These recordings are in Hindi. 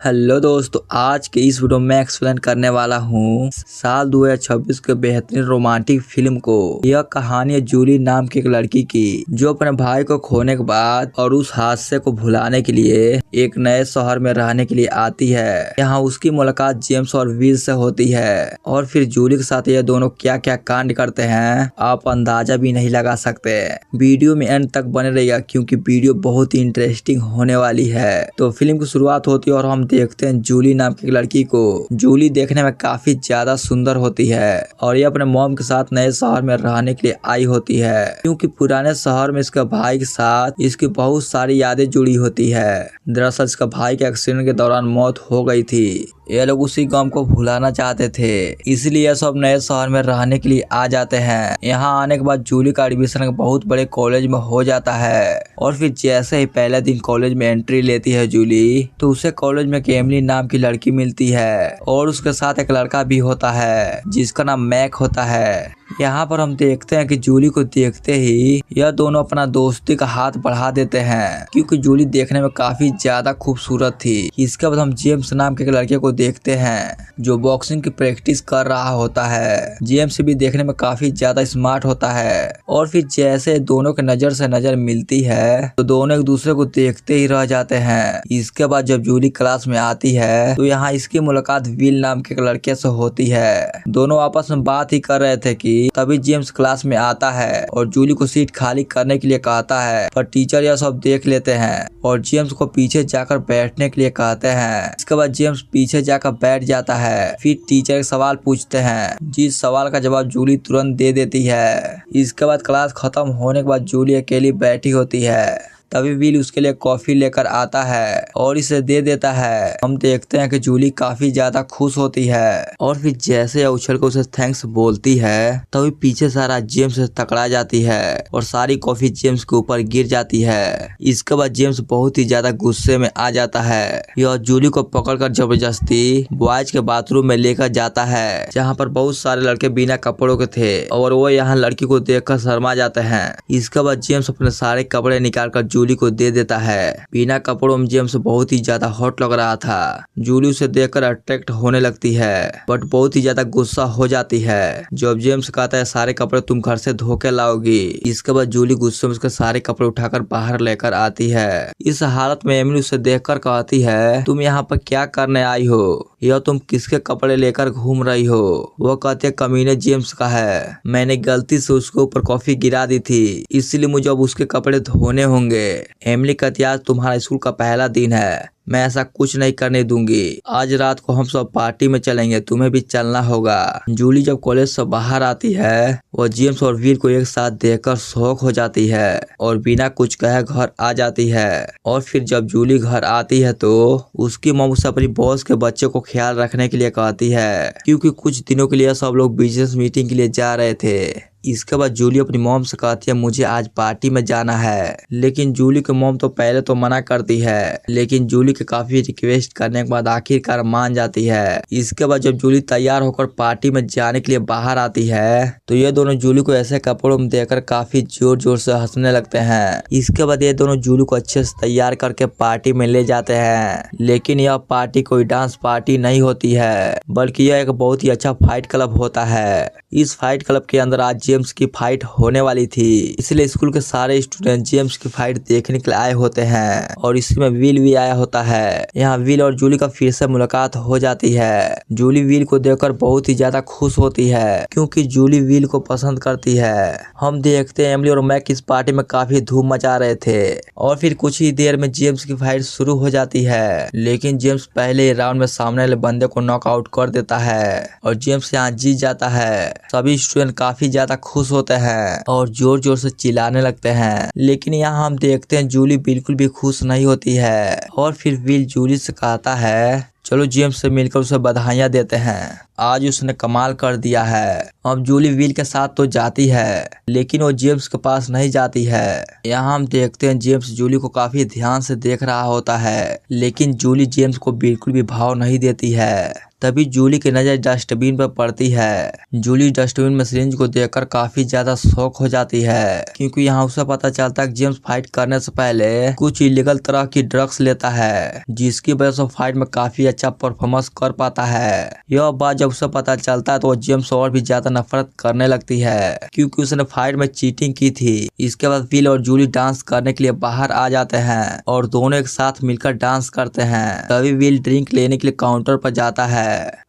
हेलो दोस्तों, आज के इस वीडियो में एक्सप्लेन करने वाला हूँ साल 2026 के बेहतरीन रोमांटिक फिल्म को। यह कहानी है जूली नाम की एक लड़की की जो अपने भाई को खोने के बाद और उस हादसे को भुलाने के लिए एक नए शहर में रहने के लिए आती है। यहाँ उसकी मुलाकात जेम्स और विल से होती है और फिर जूली के साथ ये दोनों क्या क्या कांड करते हैं आप अंदाजा भी नहीं लगा सकते। वीडियो में एंड तक बने रहिएगा क्योंकि वीडियो बहुत ही इंटरेस्टिंग होने वाली है। तो फिल्म की शुरुआत होती है और हम देखते हैं जूली नाम की लड़की को। जूली देखने में काफी ज्यादा सुंदर होती है और ये अपने मॉम के साथ नए शहर में रहने के लिए आई होती है क्योंकि पुराने शहर में इसके भाई के साथ इसकी बहुत सारी यादें जुड़ी होती है। दरअसल इसका भाई के एक्सीडेंट के दौरान मौत हो गई थी। ये लोग उसी गम को भुलाना चाहते थे, इसलिए सब नए शहर में रहने के लिए आ जाते हैं। यहाँ आने के बाद जूली का एडमिशन एक बहुत बड़े कॉलेज में हो जाता है और फिर जैसे ही पहले दिन कॉलेज में एंट्री लेती है जूली, तो उसे कॉलेज में एमिली नाम की लड़की मिलती है और उसके साथ एक लड़का भी होता है जिसका नाम मैक होता है। यहाँ पर हम देखते हैं कि जूली को देखते ही यह दोनों अपना दोस्ती का हाथ बढ़ा देते हैं क्योंकि जूली देखने में काफी ज्यादा खूबसूरत थी। इसके बाद हम जेम्स नाम के एक लड़के को देखते हैं जो बॉक्सिंग की प्रैक्टिस कर रहा होता है। जेम्स भी देखने में काफी ज्यादा स्मार्ट होता है और फिर जैसे दोनों के नजर से नजर मिलती है तो दोनों एक दूसरे को देखते ही रह जाते हैं। इसके बाद जब जूली क्लास में आती है तो यहाँ इसकी मुलाकात विल नाम के एक लड़के से होती है। दोनों आपस में बात ही कर रहे थे कि तभी जेम्स क्लास में आता है और जूली को सीट खाली करने के लिए कहता है, पर टीचर यह सब देख लेते हैं और जेम्स को पीछे जाकर बैठने के लिए कहते हैं। इसके बाद जेम्स पीछे जाकर बैठ जाता है। फिर टीचर एक सवाल पूछते हैं जिस सवाल का जवाब जूली तुरंत दे देती है। इसके बाद क्लास खत्म होने के बाद जूली अकेली बैठी होती है। तभी विल उसके लिए कॉफी लेकर आता है और इसे दे देता है। हम देखते हैं कि जूली काफी ज्यादा खुश होती है और फिर जैसे उछल कर उसे थैंक्स बोलती है तभी पीछे सारा जेम्स से टकरा जाती है और सारी कॉफी जेम्स के ऊपर गिर जाती है। इसके बाद जेम्स बहुत ही ज्यादा गुस्से में आ जाता है। यह जूली को पकड़कर जबरदस्ती बॉयज के बाथरूम में लेकर जाता है जहाँ पर बहुत सारे लड़के बिना कपड़ों के थे और वो यहाँ लड़की को देखकर शर्मा जाते हैं। इसके बाद जेम्स अपने सारे कपड़े निकाल कर जूली को दे देता है। बिना कपड़ों में जेम्स बहुत ही ज्यादा हॉट लग रहा था। जूली उसे देखकर अट्रैक्ट होने लगती है बट बहुत ही ज्यादा गुस्सा हो जाती है। जब जेम्स कहता है सारे कपड़े तुम घर से धो के लाओगी। इसके बाद जूली गुस्से में उसके सारे कपड़े उठाकर बाहर लेकर आती है। इस हालत में एमिली उसे देखकर कहती है, तुम यहाँ पर क्या करने आई हो? यह तुम किसके कपड़े लेकर घूम रही हो? वो कहते कमीने जेम्स का है, मैंने गलती से उसके ऊपर कॉफी गिरा दी थी इसलिए मुझे अब उसके कपड़े धोने होंगे। एमिली कहती है आज तुम्हारा स्कूल का पहला दिन है, मैं ऐसा कुछ नहीं करने दूंगी। आज रात को हम सब पार्टी में चलेंगे, तुम्हें भी चलना होगा। जूली जब कॉलेज से बाहर आती है वो जेम्स और विल को एक साथ देखकर शॉक हो जाती है और बिना कुछ कहे घर आ जाती है। और फिर जब जूली घर आती है तो उसकी मॉम उसे अपनी बॉस के बच्चे को ख्याल रखने के लिए कहती है क्योंकि कुछ दिनों के लिए सब लोग बिजनेस मीटिंग के लिए जा रहे थे। इसके बाद जूली अपनी मॉम से कहती है मुझे आज पार्टी में जाना है, लेकिन जूली की मॉम तो पहले तो मना करती है लेकिन जूली के काफी रिक्वेस्ट करने के बाद आखिरकार मान जाती है। इसके बाद जब जूली तैयार होकर पार्टी में जाने के लिए बाहर आती है तो ये दोनों जूली को ऐसे कपड़ों में देखकर काफी जोर जोर से हंसने लगते हैं। इसके बाद ये दोनों जूली को अच्छे से तैयार करके पार्टी में ले जाते हैं, लेकिन यह पार्टी कोई डांस पार्टी नहीं होती है बल्कि यह एक बहुत ही अच्छा फाइट क्लब होता है। इस फाइट क्लब के अंदर आज जेम्स की फाइट होने वाली थी, इसलिए स्कूल के सारे स्टूडेंट जेम्स की फाइट देखने के लिए आए होते हैं और इसी में विल भी आया होता है। यहाँ विल और जूली का फिर से मुलाकात हो जाती है। जूली विल को देखकर बहुत ही ज्यादा खुश होती है क्योंकि जूली विल को पसंद करती है। हम देखते हैं एमिली और मैक इस पार्टी में काफी धूम मचा रहे थे और फिर कुछ ही देर में जेम्स की फाइट शुरू हो जाती है, लेकिन जेम्स पहले राउंड में सामने वाले बंदे को नॉकआउट कर देता है और जेम्स यहाँ जीत जाता है। सभी स्टूडेंट काफी ज्यादा खुश होते हैं और जोर जोर से चिल्लाने लगते हैं, लेकिन यहाँ हम देखते हैं जूली बिल्कुल भी खुश नहीं होती है और फिर विल जूली से कहता है चलो जेम्स से मिलकर उसे बधाइयां देते हैं, आज उसने कमाल कर दिया है। अब जूली विल के साथ तो जाती है लेकिन वो जेम्स के पास नहीं जाती है। यहाँ हम देखते हैं जेम्स जूली को काफी ध्यान से देख रहा होता है लेकिन जूली जेम्स को बिल्कुल भी भाव नहीं देती है। तभी जूली की नजर डस्टबिन पर पड़ती है। जूली डस्टबिन में सिरिंज को देखकर काफी ज्यादा शॉक हो जाती है, क्योंकि यहाँ उसे पता चलता है कि जेम्स फाइट करने से पहले कुछ इलीगल तरह की ड्रग्स लेता है, जिसकी वजह से फाइट में काफी अच्छा परफॉर्मेंस कर पाता है। यह बात जब उसे पता चलता है तो वो जेम्स और भी ज्यादा नफरत करने लगती है, क्योंकि उसने फाइट में चीटिंग की थी। इसके बाद विल और जूली डांस करने के लिए बाहर आ जाते हैं और दोनों एक साथ मिलकर डांस करते हैं। तभी विल ड्रिंक लेने के लिए काउंटर पर जाता है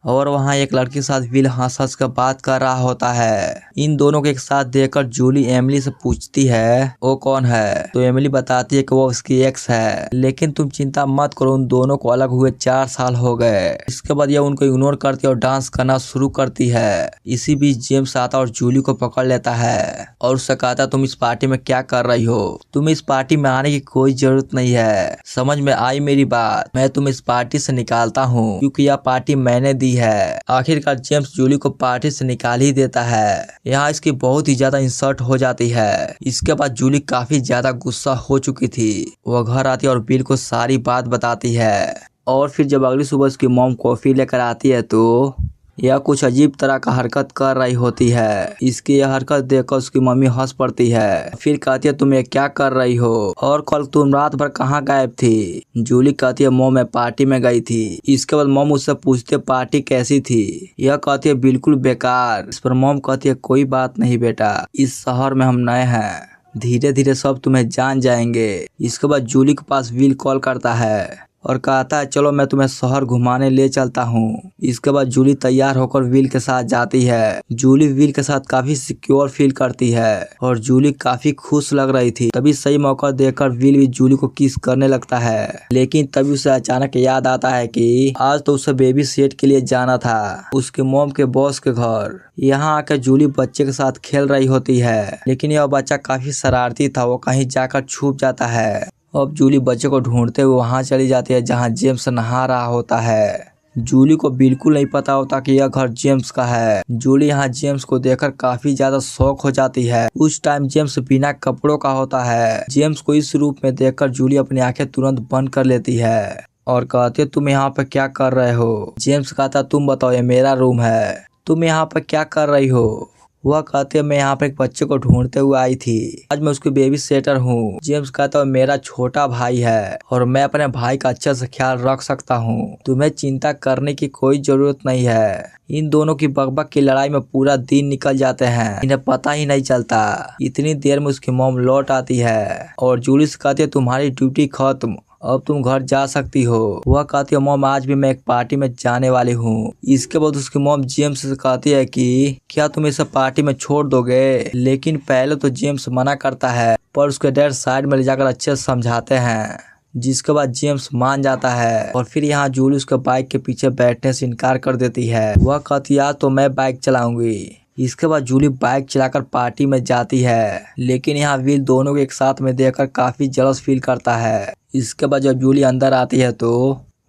और वहाँ एक लड़की के साथ विल हंस हंस कर बात कर रहा होता है। इन दोनों को एक साथ देखकर जूली एमिली से पूछती है वो कौन है, तो एमिली बताती है कि वो उसकी एक्स है, लेकिन तुम चिंता मत करो, उन दोनों को अलग हुए 4 साल हो गए। इसके बाद यह उनको इग्नोर करती है और डांस करना शुरू करती है। इसी बीच जेम्स आता और जूली को पकड़ लेता है और उससे कहता तुम इस पार्टी में क्या कर रही हो, तुम्हें इस पार्टी में आने की कोई जरूरत नहीं है। समझ में आई मेरी बात, मैं तुम्हें इस पार्टी से निकालता हूँ क्योंकि यह पार्टी मैंने दी है। आखिरकार जेम्स जूली को पार्टी से निकाल ही देता है। यहाँ इसकी बहुत ही ज्यादा इंसल्ट हो जाती है। इसके बाद जूली काफी ज्यादा गुस्सा हो चुकी थी। वह घर आती है और बिल को सारी बात बताती है और फिर जब अगली सुबह उसकी मॉम कॉफी लेकर आती है तो यह कुछ अजीब तरह का हरकत कर रही होती है। इसकी यह हरकत देखकर उसकी मम्मी हंस पड़ती है। फिर कहती है तुम ये क्या कर रही हो और कल तुम रात भर कहाँ गायब थी। जूली कहती है मॉम मैं पार्टी में गई थी। इसके बाद मॉम उससे पूछती है पार्टी कैसी थी। यह कहती है बिल्कुल बेकार। इस पर मॉम कहती है कोई बात नहीं बेटा, इस शहर में हम नए हैं, धीरे धीरे सब तुम्हें जान जाएंगे। इसके बाद जूली के पास विल कॉल करता है और कहता है चलो मैं तुम्हें शहर घुमाने ले चलता हूँ। इसके बाद जूली तैयार होकर विल के साथ जाती है। जूली विल के साथ काफी सिक्योर फील करती है और जूली काफी खुश लग रही थी। तभी सही मौका देखकर विल भी जूली को किस करने लगता है, लेकिन तभी उसे अचानक याद आता है कि आज तो उसे बेबी सेट के लिए जाना था उसके मॉम के बॉस के घर। यहाँ आकर जूली बच्चे के साथ खेल रही होती है, लेकिन यह बच्चा काफी शरारती था, वो कहीं जाकर छुप जाता है। अब जूली बच्चे को ढूंढते हुए वहां चली जाती है जहां जेम्स नहा रहा होता है। जूली को बिल्कुल नहीं पता होता कि यह घर जेम्स का है। जूली यहाँ जेम्स को देखकर काफी ज्यादा शॉक हो जाती है। उस टाइम जेम्स बिना कपड़ों का होता है। जेम्स को इस रूप में देखकर जूली अपनी आंखें तुरंत बंद कर लेती है और कहती है तुम यहाँ पर क्या कर रहे हो। जेम्स कहता तुम बताओ, ये मेरा रूम है, तुम यहाँ पर क्या कर रही हो। वह कहते मैं यहाँ पर एक बच्चे को ढूंढते हुए आई थी, आज मैं उसकी बेबी सेटर हूँ। जेम्स कहता है मेरा छोटा भाई है और मैं अपने भाई का अच्छे से ख्याल रख सकता हूँ, तुम्हें चिंता करने की कोई जरूरत नहीं है। इन दोनों की बकबक की लड़ाई में पूरा दिन निकल जाते हैं, इन्हें पता ही नहीं चलता। इतनी देर में उसकी मॉम लौट आती है और जूली से कहती है तुम्हारी ड्यूटी खत्म, अब तुम घर जा सकती हो। वह कहती है मॉम आज भी मैं एक पार्टी में जाने वाली हूँ। इसके बाद उसकी मॉम जेम्स से कहती है कि क्या तुम इसे पार्टी में छोड़ दोगे, लेकिन पहले तो जेम्स मना करता है, पर उसके डैड साइड में ले जाकर अच्छे से समझाते हैं, जिसके बाद जेम्स मान जाता है। और फिर यहाँ जूली उसके बाइक के पीछे बैठने से इनकार कर देती है। वह कहती है तो मैं बाइक चलाऊंगी। इसके बाद जूली बाइक चलाकर पार्टी में जाती है, लेकिन यहाँ विल दोनों को एक साथ में देखकर काफी जलस फील करता है। इसके बाद जब जूली अंदर आती है तो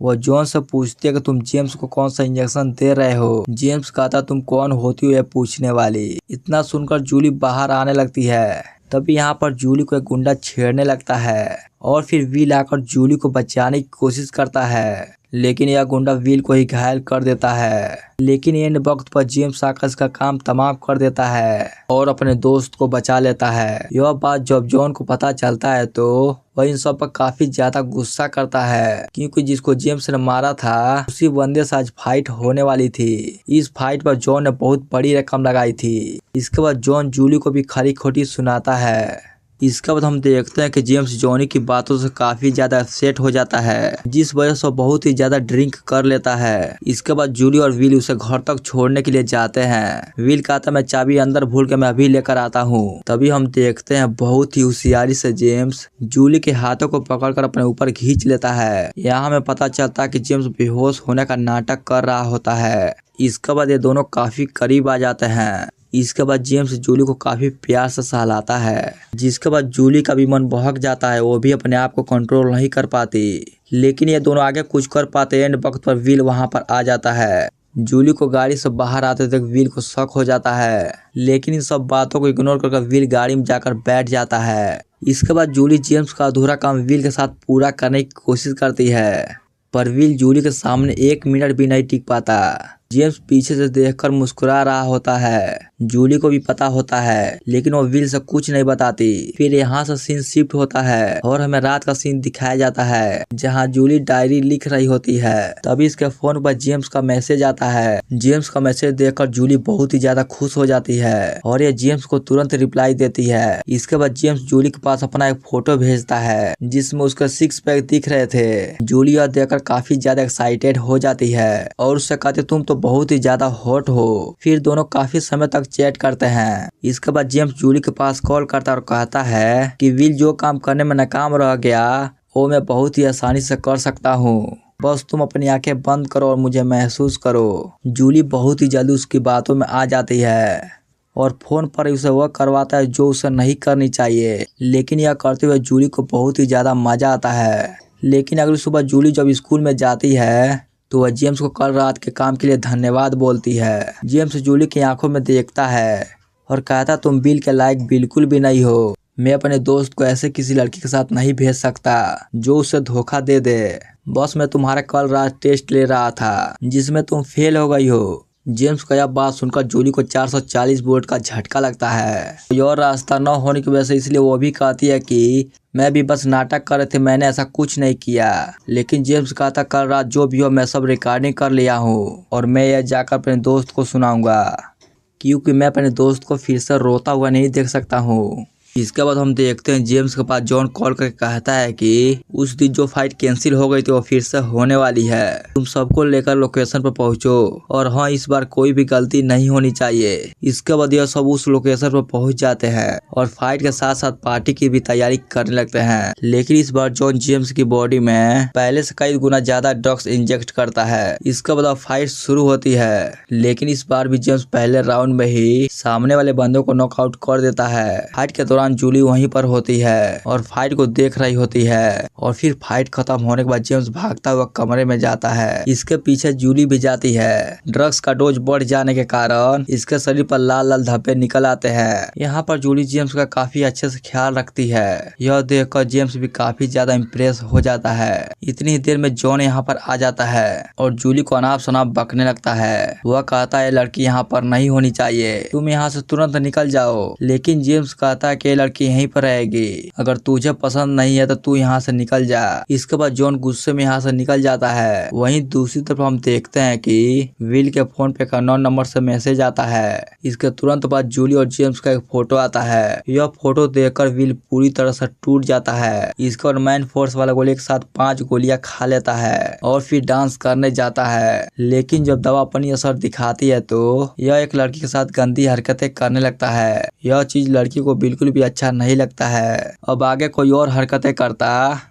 वह जॉन से पूछती है कि तुम जेम्स को कौन सा इंजेक्शन दे रहे हो। जेम्स कहता तुम कौन होती हो यह पूछने वाली। इतना सुनकर जूली बाहर आने लगती है। तभी यहाँ पर जूली को एक गुंडा छेड़ने लगता है और फिर विल आकर जूली को बचाने की कोशिश करता है, लेकिन यह गुंडा विल को ही घायल कर देता है। लेकिन इन वक्त पर जेम्स आकर इसका काम तमाम कर देता है और अपने दोस्त को बचा लेता है। यह बात जब जॉन को पता चलता है तो वह इन सब पर काफी ज्यादा गुस्सा करता है, क्योंकि जिसको जेम्स ने मारा था उसी बंदे से आज फाइट होने वाली थी। इस फाइट पर जॉन ने बहुत बड़ी रकम लगाई थी। इसके बाद जॉन जूली को भी खरी खोटी सुनाता है। इसके बाद हम देखते हैं कि जेम्स जॉनी की बातों से काफी ज्यादा अपसेट हो जाता है, जिस वजह से बहुत ही ज्यादा ड्रिंक कर लेता है। इसके बाद जूली और विल उसे घर तक छोड़ने के लिए जाते हैं। विल कहता मैं चाबी अंदर भूल के मैं अभी लेकर आता हूँ। तभी हम देखते हैं बहुत ही होशियारी से जेम्स जूली के हाथों को पकड़कर अपने ऊपर खींच लेता है। यहाँ हमें पता चलता है कि जेम्स बेहोश होने का नाटक कर रहा होता है। इसके बाद ये दोनों काफी करीब आ जाते हैं। इसके बाद जेम्स जूली को काफी प्यार से सहलाता है, जिसके बाद जूली का भी मन बहक जाता है, वो भी अपने आप को कंट्रोल नहीं कर पाती। लेकिन ये दोनों आगे कुछ कर पाते एंड वक्त पर विल वहां पर आ जाता है। जूली को गाड़ी से बाहर आते तक विल को शक हो जाता है, लेकिन इन सब बातों को इग्नोर करके विल गाड़ी में जाकर बैठ जाता है। इसके बाद जूली जेम्स का अधूरा काम विल के साथ पूरा करने की कोशिश करती है। पर विल जूली के सामने 1 मिनट भी नहीं टिक पाता। जेम्स पीछे से देखकर मुस्कुरा रहा होता है। जूली को भी पता होता है, लेकिन वो विल से कुछ नहीं बताती। फिर यहाँ से सीन शिफ्ट होता है और हमें रात का सीन दिखाया जाता है, जहाँ जूली डायरी लिख रही होती है। तभी इसके फोन पर जेम्स का मैसेज आता है। जेम्स का मैसेज देखकर जूली बहुत ही ज्यादा खुश हो जाती है और ये जेम्स को तुरंत रिप्लाई देती है। इसके बाद जेम्स जूली के पास अपना एक फोटो भेजता है, जिसमें उसके 6 पैक दिख रहे थे। जूली यह देखकर काफी ज्यादा एक्साइटेड हो जाती है और उससे कहती तुम तो बहुत ही ज्यादा हॉट हो। फिर दोनों काफी समय तक चैट करते हैं। इसके बाद जेम्स जूली के पास कॉल करता और कहता है कि विल जो काम करने में नाकाम रह गया वो मैं बहुत ही आसानी से कर सकता हूँ, बस तुम अपनी आंखें बंद करो और मुझे महसूस करो। जूली बहुत ही जल्दी उसकी बातों में आ जाती है और फोन पर उसे वह करवाता है जो उसे नहीं करनी चाहिए, लेकिन यह करते हुए जूली को बहुत ही ज्यादा मजा आता है। लेकिन अगली सुबह जूली जब स्कूल में जाती है तो वह जेम्स को कल रात के काम के लिए धन्यवाद बोलती है। जेम्स जूली की आंखों में देखता है और कहता तुम बिल के लायक बिल्कुल भी नहीं हो। मैं अपने दोस्त को ऐसे किसी लड़की के साथ नहीं भेज सकता जो उसे धोखा दे दे। बस मैं तुम्हारा कल रात टेस्ट ले रहा था जिसमें तुम फेल हो गई हो। जेम्स का यह बात सुनकर जूली को 440 वोल्ट का झटका लगता है। कोई और रास्ता न होने की वजह से इसलिए वो भी कहती है कि मैं भी बस नाटक कर रहे थे, मैंने ऐसा कुछ नहीं किया। लेकिन जेम्स कहता कल रात जो भी हो मैं सब रिकॉर्डिंग कर लिया हूँ और मैं यह जाकर अपने दोस्त को सुनाऊंगा, क्योंकि मैं अपने दोस्त को फिर से रोता हुआ नहीं देख सकता हूँ। इसके बाद हम देखते हैं जेम्स के पास जॉन कॉल करके कहता है कि उस दिन जो फाइट कैंसिल हो गई थी वो फिर से होने वाली है। तुम सबको लेकर लोकेशन पर पहुंचो और हाँ इस बार कोई भी गलती नहीं होनी चाहिए। इसके बाद यह सब उस लोकेशन पर पहुंच जाते हैं और फाइट के साथ साथ पार्टी की भी तैयारी करने लगते हैं। लेकिन इस बार जॉन जेम्स की बॉडी में पहले से कई गुना ज्यादा ड्रग्स इंजेक्ट करता है। इसके बाद फाइट शुरू होती है, लेकिन इस बार भी जेम्स पहले राउंड में ही सामने वाले बंदों को नॉकआउट कर देता है। फाइट के दौरान जूली वहीं पर होती है और फाइट को देख रही होती है और फिर फाइट खत्म होने के बाद जेम्स भागता हुआ कमरे में जाता है। इसके पीछे जूली भी जाती है। ड्रग्स का डोज बढ़ जाने के कारण इसके शरीर पर लाल लाल धब्बे निकल आते हैं। यहाँ पर जूली जेम्स का काफी अच्छे से ख्याल रखती है। यह देखकर जेम्स भी काफी ज्यादा इम्प्रेस हो जाता है। इतनी देर में जॉन यहाँ पर आ जाता है और जूली को अनाप शनाप बकने लगता है। वह कहता है लड़की यहाँ पर नहीं होनी चाहिए, तुम यहाँ से तुरंत निकल जाओ। लेकिन जेम्स कहता है कि लड़की यहीं पर रहेगी, अगर तुझे पसंद नहीं है तो तू यहाँ से निकल जा। इसके बाद जॉन गुस्से में यहाँ से निकल जाता है। वहीं दूसरी तरफ हम देखते हैं कि विल के फोन पे एक अननोन नंबर से मैसेज आता है। इसके तुरंत बाद जूली और जेम्स का एक फोटो आता है। यह फोटो देखकर विल पूरी तरह से टूट जाता है। इसके बाद मैन फोर्स वाला गोली एक साथ 5 गोलियां खा लेता है और फिर डांस करने जाता है। लेकिन जब दवा अपनी असर दिखाती है तो यह एक लड़की के साथ गंदी हरकतें करने लगता है। यह चीज लड़की को बिल्कुल भी अच्छा नहीं लगता है। अब आगे कोई और हरकतें करता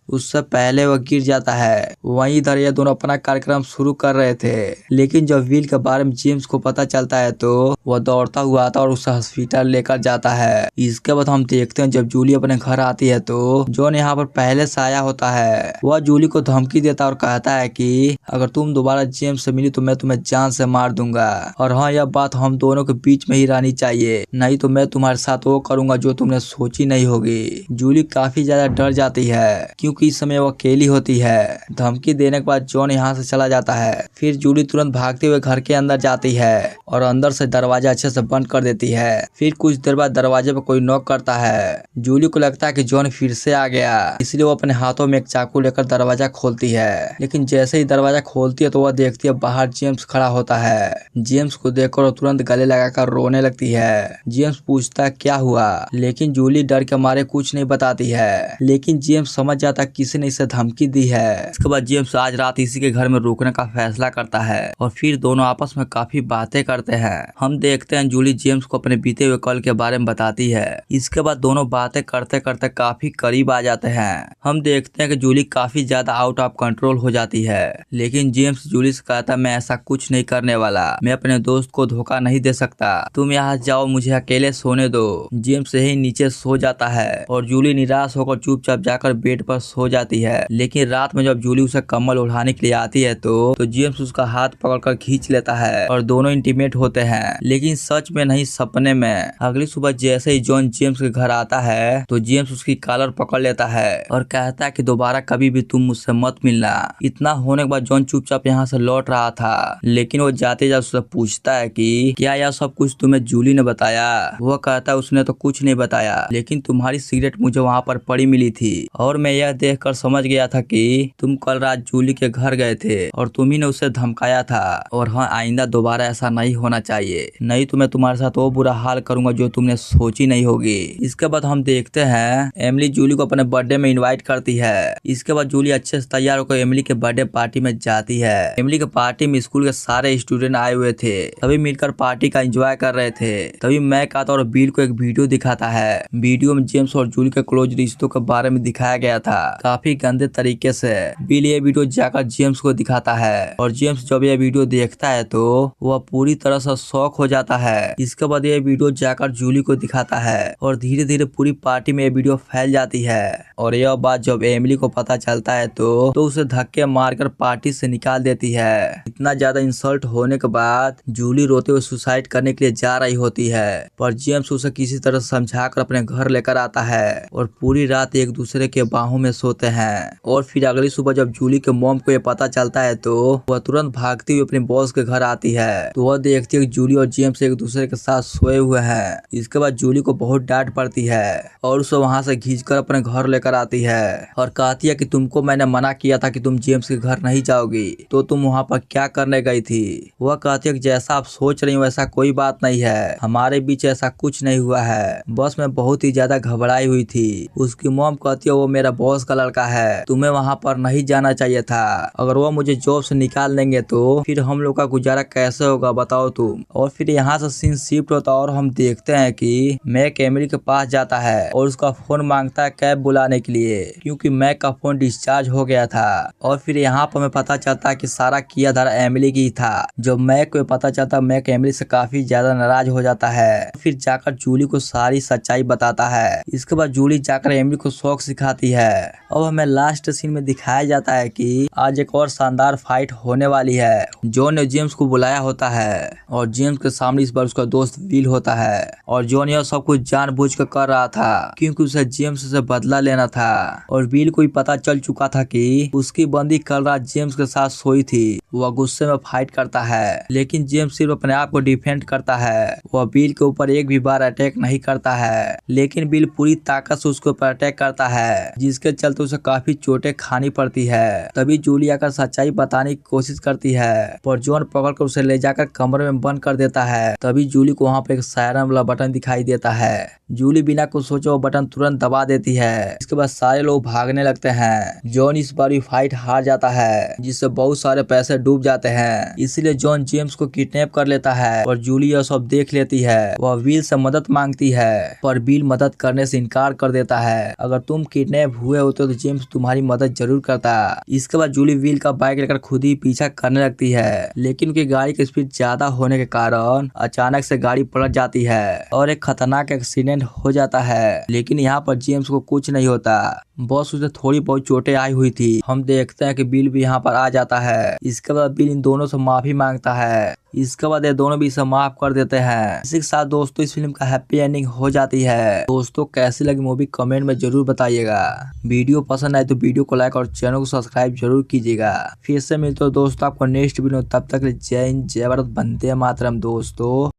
उससे पहले वह गिर जाता है। वहीं इधर ये दोनों अपना कार्यक्रम शुरू कर रहे थे, लेकिन जब विल के बारे में जेम्स को पता चलता है तो वह दौड़ता हुआ आता और उसे हॉस्पिटल लेकर जाता है। इसके बाद हम देखते हैं जब जूली अपने घर आती है तो जॉन यहाँ पर पहले से आया होता है। वह जूली को धमकी देता और कहता है कि अगर तुम दोबारा जेम्स से मिली तो मैं तुम्हें जान से मार दूंगा और हाँ यह बात हम दोनों के बीच में ही रहनी चाहिए, नहीं तो मैं तुम्हारे साथ वो करूंगा जो तुमने सोची नहीं होगी। जूली काफी ज्यादा डर जाती है क्योंकि इस समय वो अकेली होती है। धमकी देने के बाद जॉन यहाँ से चला जाता है। फिर जूली तुरंत भागते हुए घर के अंदर जाती है और अंदर से दरवाजा अच्छे से बंद कर देती है। फिर कुछ देर बाद दरवाजे पर कोई नॉक करता है। जूली को लगता है कि जॉन फिर से आ गया, इसलिए वो अपने हाथों में एक चाकू लेकर दरवाजा खोलती है। लेकिन जैसे ही दरवाजा खोलती है तो वह देखती है बाहर जेम्स खड़ा होता है। जेम्स को देखकर वो तुरंत गले लगाकर रोने लगती है। जेम्स पूछता क्या हुआ, लेकिन जूली डर के मारे कुछ नहीं बताती है। लेकिन जेम्स समझ जाता किसी ने इसे धमकी दी है। इसके बाद जेम्स आज रात इसी के घर में रुकने का फैसला करता है और फिर दोनों आपस में काफी बातें करते हैं। हम देखते हैं जूली जेम्स को अपने बीते हुए कल के बारे में बताती है। इसके बाद दोनों बातें करते करते काफी करीब आ जाते हैं। हम देखते हैं कि जूली काफी ज्यादा आउट ऑफ कंट्रोल हो जाती है, लेकिन जेम्स जूली से कहता मैं ऐसा कुछ नहीं करने वाला, मैं अपने दोस्त को धोखा नहीं दे सकता, तुम यहाँ जाओ, मुझे अकेले सोने दो। जेम्स यही नीचे नीचे सो जाता है और जूली निराश होकर चुपचाप जाकर बेड पर सो जाती है। लेकिन रात में जब जूली उसे कम्बल उठाने के लिए आती है तो जेम्स उसका हाथ पकड़कर खींच लेता है और दोनों इंटीमेट होते हैं, लेकिन सच में नहीं, सपने में। अगली सुबह जैसे ही जॉन जेम्स के घर आता है तो जेम्स उसकी कॉलर पकड़ लेता है और कहता है कि दोबारा कभी भी तुम मुझसे मत मिलना। इतना होने के बाद जॉन चुपचाप यहाँ से लौट रहा था, लेकिन वो जाते जाते उससे पूछता है कि क्या यह सब कुछ तुम्हें जूली ने बताया? वह कहता है उसने तो कुछ नहीं बताया, लेकिन तुम्हारी सिगरेट मुझे वहाँ पर पड़ी मिली थी और मैं यह देखकर समझ गया था कि तुम कल रात जूली के घर गए थे और तुम्ही ने उसे धमकाया था। और हाँ, आइंदा दोबारा ऐसा नहीं होना चाहिए, नहीं तो मैं तुम्हारे साथ वो बुरा हाल करूंगा जो तुमने सोची नहीं होगी। इसके बाद हम देखते हैं एमिली जूली को अपने बर्थडे में इनवाइट करती है। इसके बाद जूली अच्छे से तैयार होकर एमिली के बर्थडे पार्टी में जाती है। एमिली के पार्टी में स्कूल के सारे स्टूडेंट आए हुए थे, सभी मिलकर पार्टी का एंजॉय कर रहे थे। तभी मैक आता और बिल को एक वीडियो दिखाता है। वीडियो में जेम्स और जूली के क्लोज रिश्तों के बारे में दिखाया गया था, काफी गंदे तरीके से। बिल ये वीडियो जाकर जेम्स को दिखाता है और जेम्स जब यह वीडियो देखता है तो वह पूरी तरह से शॉक हो जाता है। इसके बाद यह वीडियो जाकर जूली को दिखाता है और धीरे धीरे पूरी पार्टी में यह वीडियो फैल जाती है। और यह बात जब एमिली को पता चलता है तो उसे धक्के मारकर पार्टी से निकाल देती है। इतना ज्यादा इंसल्ट होने के बाद जूली रोते हुए सुसाइड करने के लिए जा रही होती है, पर जेम्स उसे किसी तरह समझाकर अपने घर लेकर आता है और पूरी रात एक दूसरे के बाहों में सोते हैं। और फिर अगली सुबह जब जूली के मॉम को यह पता चलता है तो वह तुरंत भागती हुई अपने बॉस के घर आती है, तो वह देखती है कि जूली और जेम्स एक दूसरे के साथ सोए हुए हैं। इसके बाद जूली को बहुत डांट पड़ती है और उसे वहां से खींचकर अपने घर लेकर आती है और कहती है कि तुमको मैंने मना किया था कि तुम जेम्स के घर नहीं जाओगी, तो तुम वहां पर क्या करने गई थी? वह कहती है कि जैसा आप सोच रही हो वैसा कोई बात नहीं है, हमारे बीच ऐसा कुछ नहीं हुआ है, बस मैं बहुत ही ज्यादा घबराई हुई थी। उसकी मॉम कहती है वो मेरा बॉस का लड़का है, तुम्हें वहां पर नहीं जाना चाहिए था, अगर वो मुझे जॉब से निकाल देंगे तो फिर हम लोग का गुजारा कैसे होगा बताओ तुम। और फिर यहाँ से सीन शिफ्ट होता है और हम देखते हैं कि मैक एमिली के पास जाता है और उसका फोन मांगता है कैब बुलाने के लिए, क्योंकि मैक का फोन डिस्चार्ज हो गया था। और फिर यहाँ पर हमें पता चलता है कि सारा किया धरा एमिली की था। जब मैक को पता चलता मैक एमिली से काफी ज्यादा नाराज हो जाता है, फिर जाकर जूली को सारी सच्चाई बताता है। इसके बाद जूली जाकर एमिली को शौक सिखाती है। अब हमें लास्ट सीन में दिखाया जाता है कि आज एक और शानदार फाइट होने वाली है। जॉन ने जेम्स को बुलाया होता है और जेम्स के सामने इस बार उसका दोस्त बिल होता है और जॉन यह सब कुछ जानबूझकर कर रहा था क्योंकि उसे जेम्स से बदला लेना था। और बिल को भी पता चल चुका था कि उसकी बंदी कल रात जेम्स के साथ सोई थी। वह गुस्से में फाइट करता है, लेकिन जेम्स सिर्फ अपने आप को डिफेंड करता है। वह बिल के ऊपर एक भी बार अटैक नहीं करता है, लेकिन बिल पूरी ताकत से उसके ऊपर अटैक करता है, जिसके चलते उसे काफी चोटें खानी पड़ती है। तभी जूली आकर सच्चाई बताने की कोशिश करती है, पर जॉन पकड़कर उसे ले जाकर कमरे में बंद कर देता है। तभी जूली को वहाँ पर एक सायरन वाला बटन दिखाई देता है। जूली बिना कुछ सोचे वो बटन तुरंत दबा देती है। इसके बाद सारे लोग भागने लगते हैं। जॉन इस बार भी फाइट हार जाता है, जिससे बहुत सारे पैसे डूब जाते हैं। इसलिए जॉन जेम्स को किडनैप कर लेता है और जूली यह सब देख लेती है। वह बिल से मदद मांगती है, पर बिल मदद करने से इनकार कर देता है। अगर तुम किडनैप हुए होते तो जेम्स तुम्हारी मदद जरूर करता। इसके बाद जूली बिल का बाइक लेकर खुद ही पीछा करने लगती है, लेकिन उनकी गाड़ी की स्पीड ज्यादा होने के कारण अचानक से गाड़ी पलट जाती है और एक खतरनाक एक्सीडेंट हो जाता है। लेकिन यहाँ पर जेम्स को कुछ नहीं होता, बस उसे थोड़ी बहुत चोटें आई हुई थी। हम देखते हैं कि बिल भी यहाँ पर आ जाता है। इसके बाद बिल इन दोनों से माफी मांगता है। इसके बाद ये दोनों भी इसे माफ कर देते हैं। इसी के साथ दोस्तों इस फिल्म का हैप्पी एंडिंग हो जाती है। दोस्तों कैसी लगी मूवी कमेंट में जरूर बताइएगा। वीडियो पसंद आए तो वीडियो को लाइक और चैनल को सब्सक्राइब जरूर कीजिएगा। फिर से मिलते हो दोस्तों आपको नेक्स्ट वीडियो, तब तक जय हिंद जय भारत, वंदे मातरम दोस्तों।